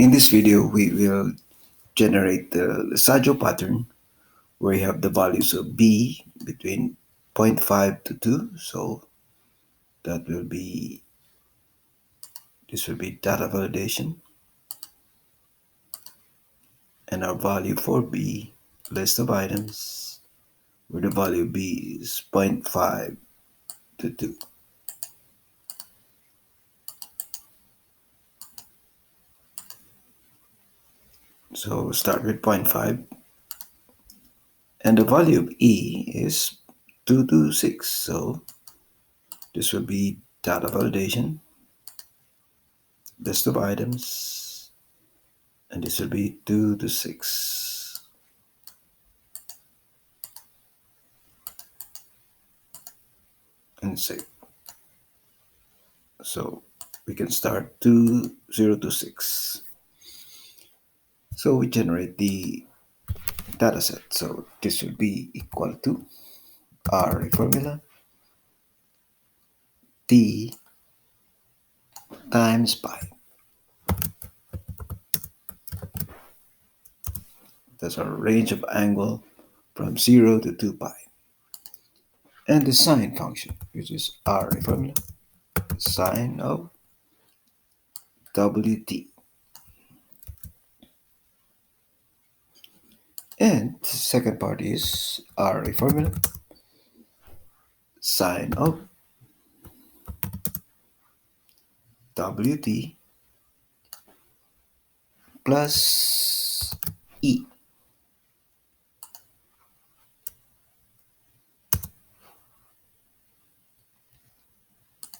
In this video, we will generate the Lissajous pattern where you have the values of b between zero point 0.5 to 2. So that will be, this will be data validation. And our value for b, list of items, where the value b is 0 0.5 to 2. So we'll start with 0 0.5. And the value of e is 2 to 6. So this will be data validation, list of items, and this will be 2 to 6. And save. So we can start 0 to 6. So we generate the data set. So this will be equal to Arrayformula t times pi. That's our range of angle from 0 to 2 pi. And the sine function, which is Arrayformula sine of wt. And the second part is Arrayformula sine of wt plus e.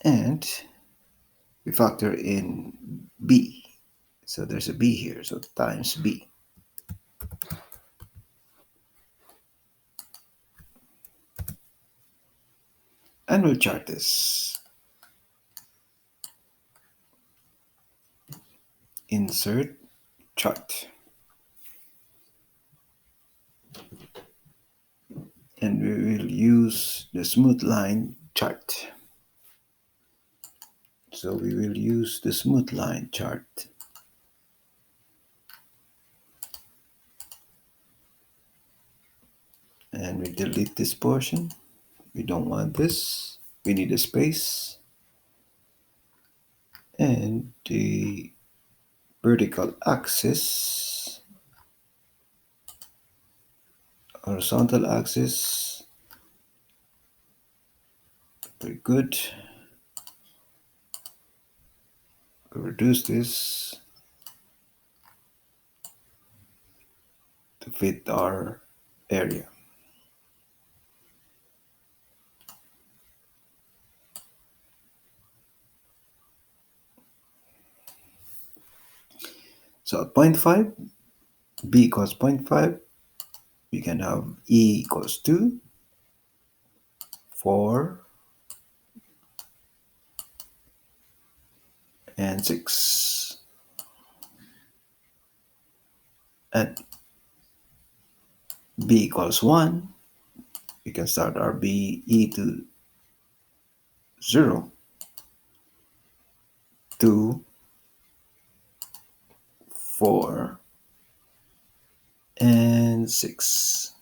And we factor in b. So there's a b here, so times b. And we'll chart this. Insert chart. And we will use the smooth line chart. So we will use the smooth line chart. And we delete this portion. We don't want this. We need a space. And the vertical axis, horizontal axis, very good. We'll reduce this to fit our area. So at 0.5, b equals 0.5, we can have e equals 2, 4, and 6. At b equals 1, we can start our b e to 0, 2, 4, and 6.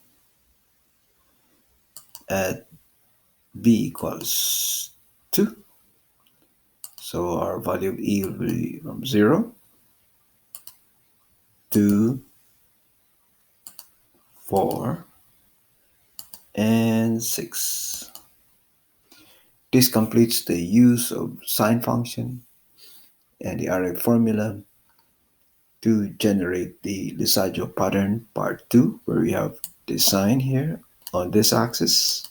At b equals 2, so our value of e will be from 0, 2, 4, and 6. This completes the use of sine function and the Arrayformula to generate the Lissajous pattern part 2, where we have the sine here on this axis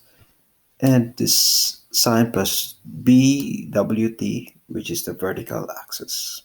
and this sine plus bwt, which is the vertical axis.